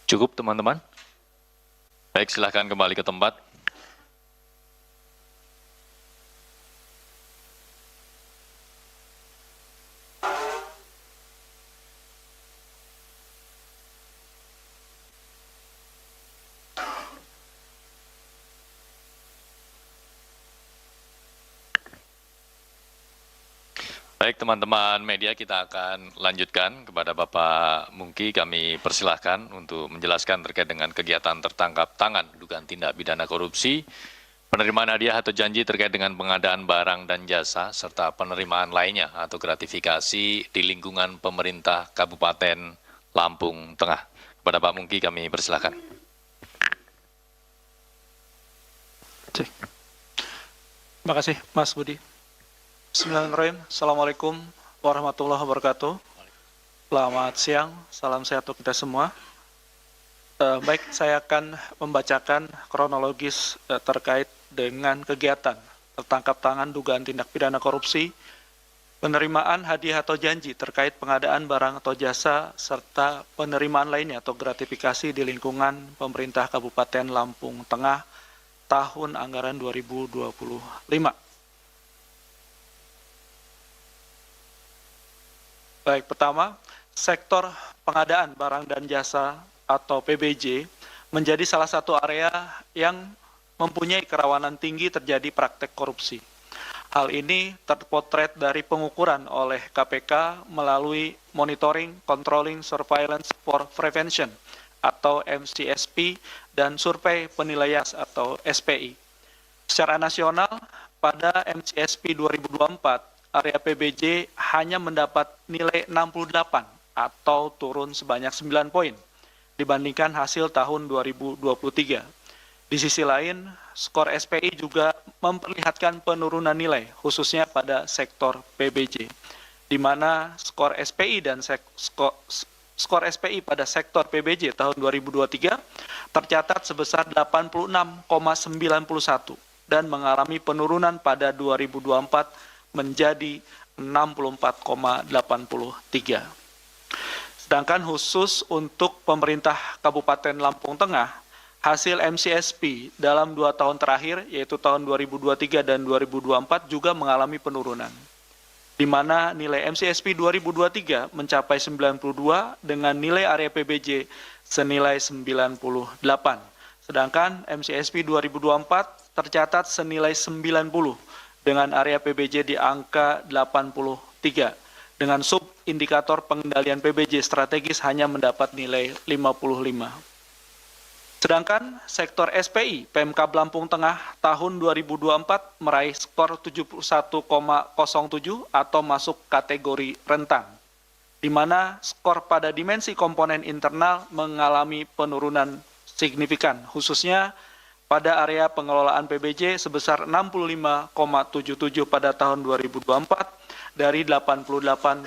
Cukup teman-teman? Baik, silahkan kembali ke tempat. Baik teman-teman media, kita akan lanjutkan kepada Bapak Mungki. Kami persilahkan untuk menjelaskan terkait dengan kegiatan tertangkap tangan dugaan tindak pidana korupsi, penerimaan hadiah atau janji terkait dengan pengadaan barang dan jasa, serta penerimaan lainnya atau gratifikasi di lingkungan pemerintah Kabupaten Lampung Tengah. Kepada Pak Mungki kami persilahkan. Terima kasih Mas Budi. Bismillahirrahmanirrahim. Assalamualaikum warahmatullahi wabarakatuh. Selamat siang, salam sehat untuk kita semua. Baik, saya akan membacakan kronologis terkait dengan kegiatan tertangkap tangan dugaan tindak pidana korupsi, penerimaan hadiah atau janji terkait pengadaan barang atau jasa, serta penerimaan lainnya atau gratifikasi di lingkungan pemerintah Kabupaten Lampung Tengah tahun anggaran 2025. Baik, pertama, sektor pengadaan barang dan jasa atau PBJ menjadi salah satu area yang mempunyai kerawanan tinggi terjadi praktek korupsi. Hal ini terpotret dari pengukuran oleh KPK melalui Monitoring, Controlling, Surveillance for Prevention atau MCSP dan Survei Penilaian atau SPI. Secara nasional, pada MCSP 2024, area PBJ hanya mendapat nilai 68 atau turun sebanyak 9 poin dibandingkan hasil tahun 2023. Di sisi lain, skor SPI juga memperlihatkan penurunan nilai khususnya pada sektor PBJ, di mana skor SPI dan skor SPI pada sektor PBJ tahun 2023 tercatat sebesar 86,91 dan mengalami penurunan pada 2024 menjadi 64,83. Sedangkan khusus untuk pemerintah Kabupaten Lampung Tengah, hasil MCSP dalam 2 tahun terakhir, yaitu tahun 2023 dan 2024 juga mengalami penurunan, di mana nilai MCSP 2023 mencapai 92 dengan nilai area PBJ senilai 98. Sedangkan MCSP 2024 tercatat senilai 90 dengan area PBJ di angka 83, dengan sub-indikator pengendalian PBJ strategis hanya mendapat nilai 55. Sedangkan sektor SPI Pemkab Lampung Tengah tahun 2024 meraih skor 71,07 atau masuk kategori rentan, di mana skor pada dimensi komponen internal mengalami penurunan signifikan, khususnya pada area pengelolaan PBJ sebesar 65,77 pada tahun 2024 dari 88,47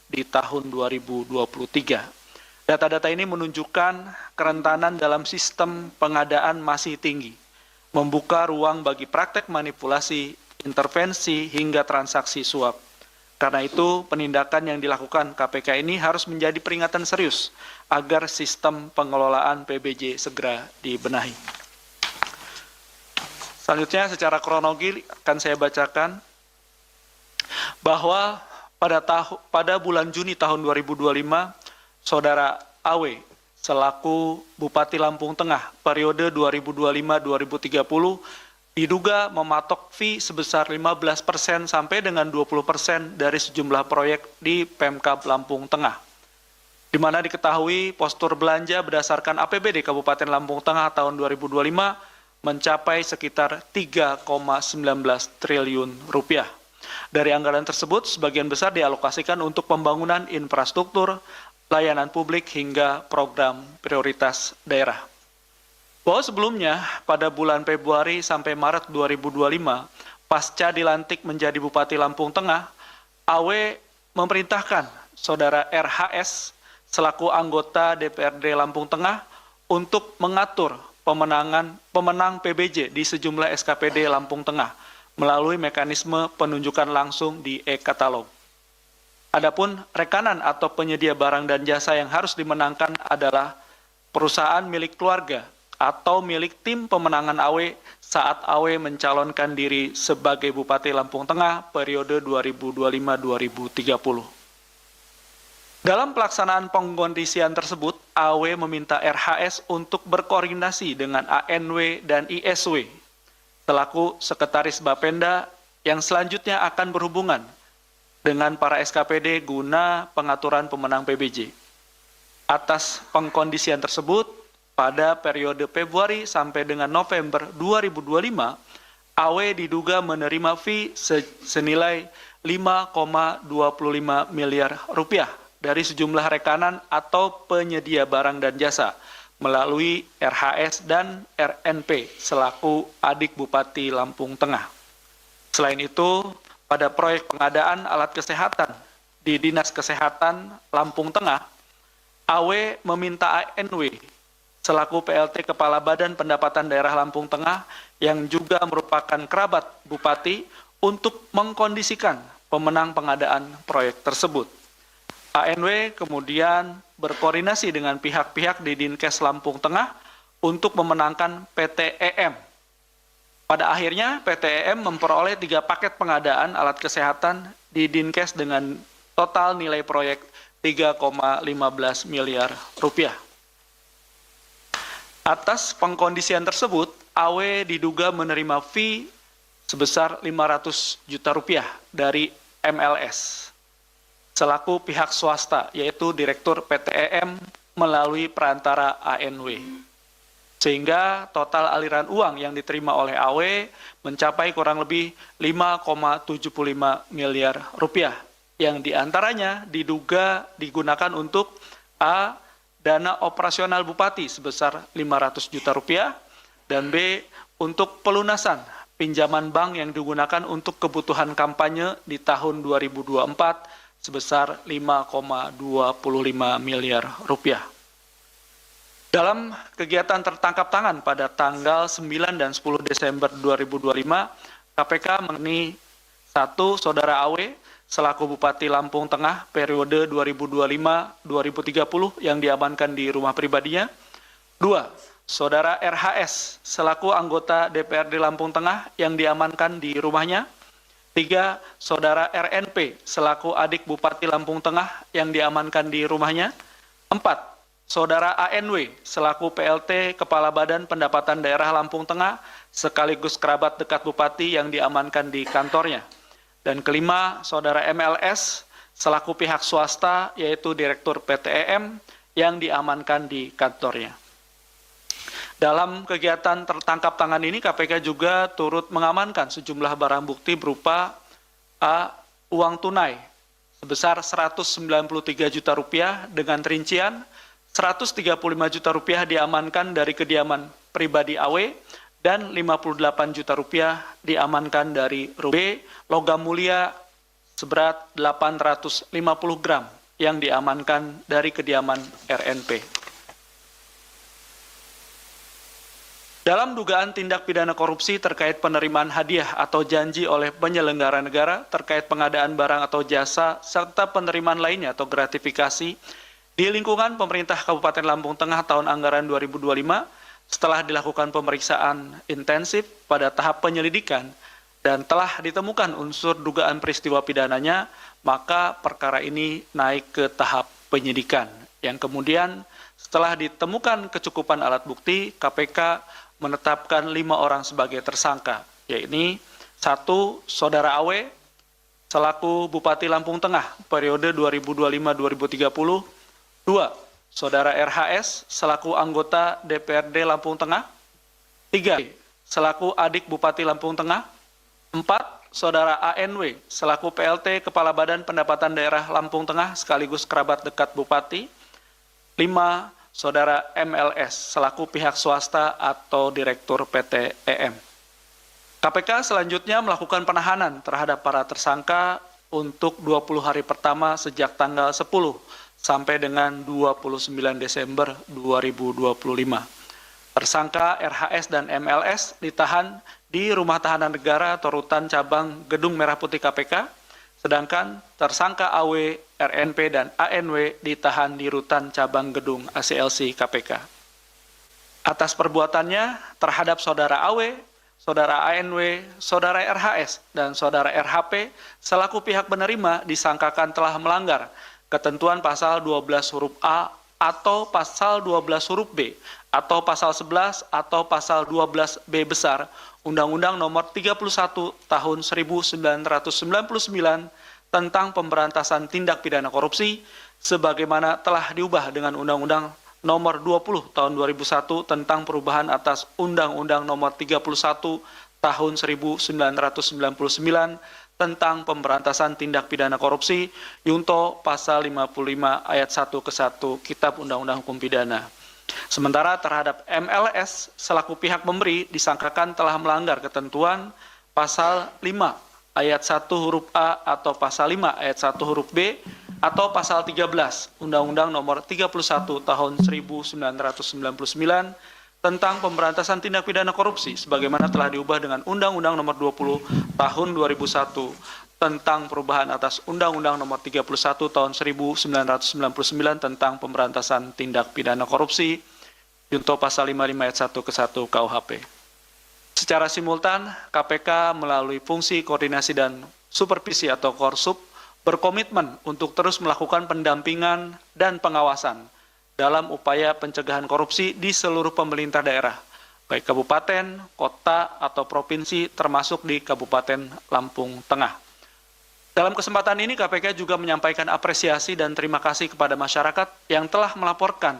di tahun 2023. Data-data ini menunjukkan kerentanan dalam sistem pengadaan masih tinggi, membuka ruang bagi praktek manipulasi, intervensi, hingga transaksi suap. Karena itu, penindakan yang dilakukan KPK ini harus menjadi peringatan serius agar sistem pengelolaan PBJ segera dibenahi. Selanjutnya, secara kronologi akan saya bacakan bahwa pada bulan Juni tahun 2025, Saudara AW selaku Bupati Lampung Tengah periode 2025-2030 diduga mematok fee sebesar 15% sampai dengan 20% dari sejumlah proyek di Pemkab Lampung Tengah, di mana diketahui postur belanja berdasarkan APBD Kabupaten Lampung Tengah tahun 2025 mencapai sekitar 3,19 triliun rupiah. Dari anggaran tersebut, sebagian besar dialokasikan untuk pembangunan infrastruktur, layanan publik, hingga program prioritas daerah. Bahwa sebelumnya, pada bulan Februari sampai Maret 2025, pasca dilantik menjadi Bupati Lampung Tengah, AW memerintahkan Saudara RHS selaku anggota DPRD Lampung Tengah untuk mengatur pemenang PBJ di sejumlah SKPD Lampung Tengah melalui mekanisme penunjukan langsung di e-katalog. Adapun rekanan atau penyedia barang dan jasa yang harus dimenangkan adalah perusahaan milik keluarga atau milik tim pemenangan AW saat AW mencalonkan diri sebagai Bupati Lampung Tengah periode 2025-2030. Dalam pelaksanaan pengkondisian tersebut, AW meminta RHS untuk berkoordinasi dengan ANW dan ISW selaku Sekretaris Bapenda yang selanjutnya akan berhubungan dengan para SKPD guna pengaturan pemenang PBJ. Atas pengkondisian tersebut, pada periode Februari sampai dengan November 2025, AW diduga menerima fee senilai 5,25 miliar rupiah dari sejumlah rekanan atau penyedia barang dan jasa melalui RHS dan RNP selaku adik Bupati Lampung Tengah. Selain itu, pada proyek pengadaan alat kesehatan di Dinas Kesehatan Lampung Tengah, AW meminta ANW selaku PLT Kepala Badan Pendapatan Daerah Lampung Tengah yang juga merupakan kerabat Bupati untuk mengkondisikan pemenang pengadaan proyek tersebut. ANW kemudian berkoordinasi dengan pihak-pihak di Dinkes Lampung Tengah untuk memenangkan PTEM. Pada akhirnya, PTEM memperoleh 3 paket pengadaan alat kesehatan di Dinkes dengan total nilai proyek 3,15 miliar rupiah. Atas pengkondisian tersebut, AW diduga menerima fee sebesar 500 juta rupiah dari MLS selaku pihak swasta, yaitu Direktur PTEM melalui perantara ANW. Sehingga total aliran uang yang diterima oleh AW mencapai kurang lebih 5,75 miliar rupiah, yang diantaranya diduga digunakan untuk A. Dana operasional Bupati sebesar 500 juta rupiah, dan B. Untuk pelunasan pinjaman bank yang digunakan untuk kebutuhan kampanye di tahun 2024 sebesar 5,25 miliar rupiah. Dalam kegiatan tertangkap tangan pada tanggal 9 dan 10 Desember 2025, KPK mengenai 1. Saudara AW selaku Bupati Lampung Tengah periode 2025-2030 yang diamankan di rumah pribadinya. 2. Saudara RHS selaku anggota DPRD Lampung Tengah yang diamankan di rumahnya. 3. Saudara RNP selaku adik Bupati Lampung Tengah yang diamankan di rumahnya. 4. Saudara ANW selaku PLT Kepala Badan Pendapatan Daerah Lampung Tengah sekaligus kerabat dekat Bupati yang diamankan di kantornya. Dan kelima, Saudara MLS selaku pihak swasta yaitu Direktur PTEM yang diamankan di kantornya. Dalam kegiatan tertangkap tangan ini, KPK juga turut mengamankan sejumlah barang bukti berupa A. Uang tunai sebesar 193 juta rupiah dengan rincian 135 juta rupiah diamankan dari kediaman pribadi AW dan 58 juta rupiah diamankan dari B. Logam mulia seberat 850 gram yang diamankan dari kediaman RNP. Dalam dugaan tindak pidana korupsi terkait penerimaan hadiah atau janji oleh penyelenggara negara terkait pengadaan barang atau jasa serta penerimaan lainnya atau gratifikasi di lingkungan pemerintah Kabupaten Lampung Tengah tahun anggaran 2025, setelah dilakukan pemeriksaan intensif pada tahap penyelidikan dan telah ditemukan unsur dugaan peristiwa pidananya, maka perkara ini naik ke tahap penyidikan. Yang kemudian setelah ditemukan kecukupan alat bukti, KPK menetapkan 5 orang sebagai tersangka, yaitu 1. Saudara AW selaku Bupati Lampung Tengah periode 2025-2030, 2. Saudara RHS selaku anggota DPRD Lampung Tengah, 3. Selaku adik Bupati Lampung Tengah, 4. Saudara ANW selaku PLT Kepala Badan Pendapatan Daerah Lampung Tengah sekaligus kerabat dekat Bupati, 5. Saudara MLS selaku pihak swasta atau Direktur PTEM. KPK selanjutnya melakukan penahanan terhadap para tersangka untuk 20 hari pertama sejak tanggal 10 sampai dengan 29 Desember 2025. Tersangka RHS dan MLS ditahan di Rumah Tahanan Negara atau Rutan Cabang Gedung Merah Putih KPK sedangkan tersangka AW, RNP, dan ANW ditahan di Rutan Cabang Gedung ACLC KPK. Atas perbuatannya terhadap Saudara AW, Saudara ANW, Saudara RHS, dan Saudara RHP selaku pihak penerima disangkakan telah melanggar ketentuan pasal 12 huruf A atau pasal 12 huruf B atau pasal 11 atau pasal 12B besar Undang-Undang Nomor 31 Tahun 1999 tentang pemberantasan tindak pidana korupsi sebagaimana telah diubah dengan Undang-Undang Nomor 20 Tahun 2001 tentang perubahan atas Undang-Undang Nomor 31 Tahun 1999 tentang pemberantasan tindak pidana korupsi Yunto pasal 55 ayat 1 ke 1 Kitab Undang-Undang Hukum Pidana. Sementara terhadap MLS selaku pihak pemberi disangkakan telah melanggar ketentuan pasal 5 ayat 1 huruf A atau pasal 5 ayat 1 huruf B atau pasal 13 Undang-Undang Nomor 31 Tahun 1999 tentang pemberantasan tindak pidana korupsi sebagaimana telah diubah dengan Undang-Undang Nomor 20 Tahun 2001 tentang perubahan atas Undang-Undang Nomor 31 Tahun 1999 tentang pemberantasan tindak pidana korupsi Junto pasal 55 ayat 1 ke 1 KUHP. Secara simultan, KPK melalui fungsi koordinasi dan supervisi atau Korsup berkomitmen untuk terus melakukan pendampingan dan pengawasan dalam upaya pencegahan korupsi di seluruh pemerintah daerah, baik kabupaten, kota, atau provinsi termasuk di Kabupaten Lampung Tengah. Dalam kesempatan ini KPK juga menyampaikan apresiasi dan terima kasih kepada masyarakat yang telah melaporkan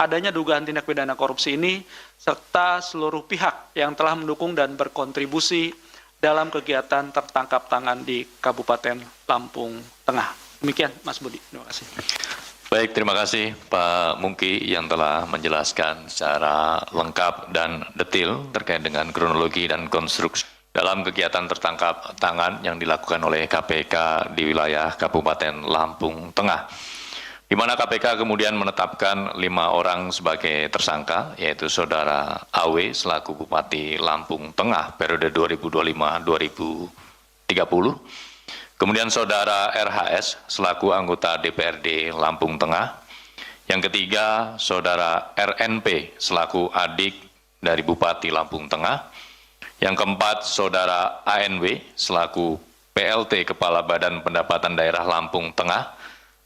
adanya dugaan tindak pidana korupsi ini, serta seluruh pihak yang telah mendukung dan berkontribusi dalam kegiatan tertangkap tangan di Kabupaten Lampung Tengah. Demikian Mas Budi, terima kasih. Baik, terima kasih Pak Mungki yang telah menjelaskan secara lengkap dan detail terkait dengan kronologi dan konstruksi dalam kegiatan tertangkap tangan yang dilakukan oleh KPK di wilayah Kabupaten Lampung Tengah, di mana KPK kemudian menetapkan 5 orang sebagai tersangka, yaitu Saudara AW selaku Bupati Lampung Tengah periode 2025-2030, kemudian Saudara RHS selaku anggota DPRD Lampung Tengah, yang ketiga Saudara RNP selaku adik dari Bupati Lampung Tengah, yang keempat Saudara ANW selaku PLT Kepala Badan Pendapatan Daerah Lampung Tengah,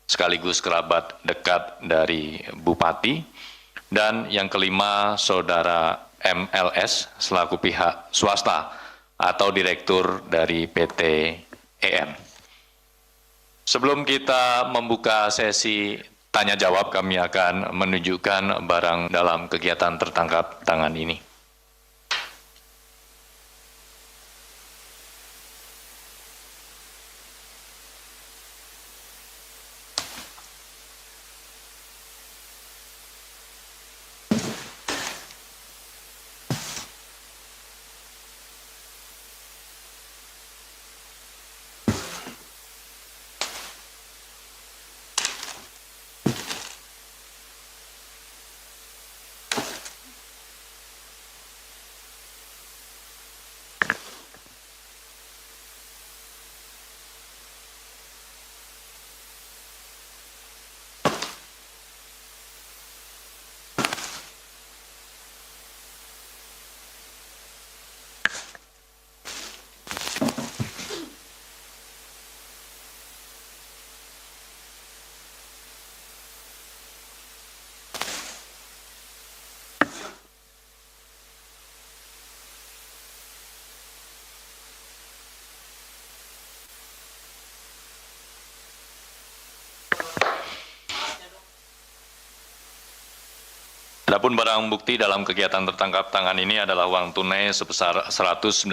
sekaligus kerabat dekat dari Bupati, dan yang kelima Saudara MLS selaku pihak swasta atau direktur dari PT EM. Sebelum kita membuka sesi tanya jawab, kami akan menunjukkan barang dalam kegiatan tertangkap tangan ini. Adapun barang bukti dalam kegiatan tertangkap tangan ini adalah uang tunai sebesar 190